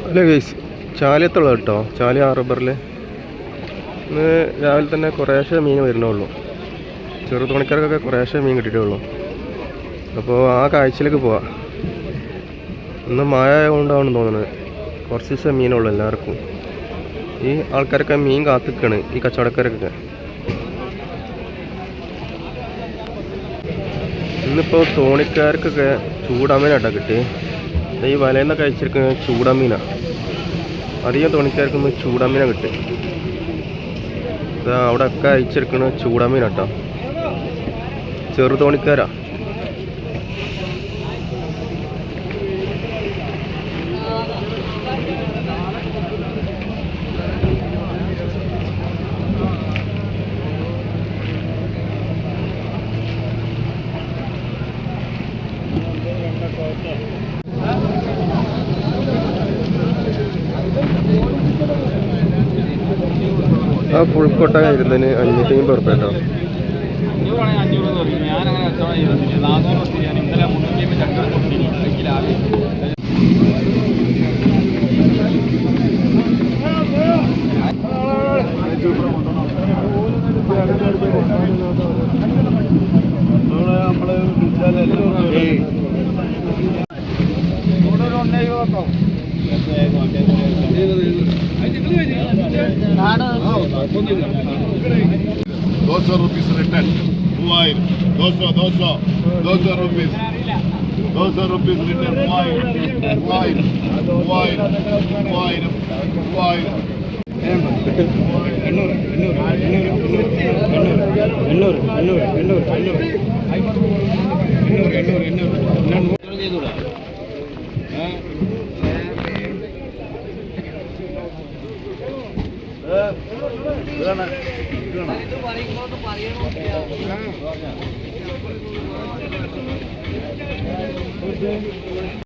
അല്ല ഗൈസ്, ചാലിയത്തുള്ള കേട്ടോ, ചാലിയ ഹാർബറിൽ ഇന്ന് രാവിലെ തന്നെ കുറേശ്ശെ മീൻ വരുന്നുള്ളൂ. ചെറുതോണിക്കാർക്കൊക്കെ കുറേശ്ശെ മീൻ കിട്ടിയിട്ടുള്ളൂ. അപ്പോൾ ആ കാഴ്ചയിലേക്ക് പോവാം. ഇന്ന് മഴ കൊണ്ടാണെന്ന് തോന്നുന്നത് കുറച്ച് ദിവസം മീനുള്ളൂ എല്ലാവർക്കും. ഈ ആൾക്കാരൊക്കെ മീൻ കാത്തിക്കാണ്, ഈ കച്ചവടക്കാരൊക്കെ. ഇന്നിപ്പോൾ തോണിക്കാർക്കൊക്കെ ചൂടാമീനാട്ടോ കിട്ടി. ഈ വലയിൽ നിന്ന് കഴിച്ചിരിക്കുന്നത് ചൂടാമീനാണ്. അധികം തോണിക്കാർക്കൊന്ന് ചൂടാമീനാണ് കിട്ടി. അവിടെ ഒക്കെ അയച്ചെടുക്കുന്നത് ചൂടാമീനാട്ടോ, ചെറുതോണിക്കാരാ. ആ ഫുൾ കൊട്ട ഇരുന്നതിന് 550 ഉറുപ്പിക കേട്ടോ. ₹200 റിട്ടേൺ 3000 200 rupees റിട്ടേൺ 3000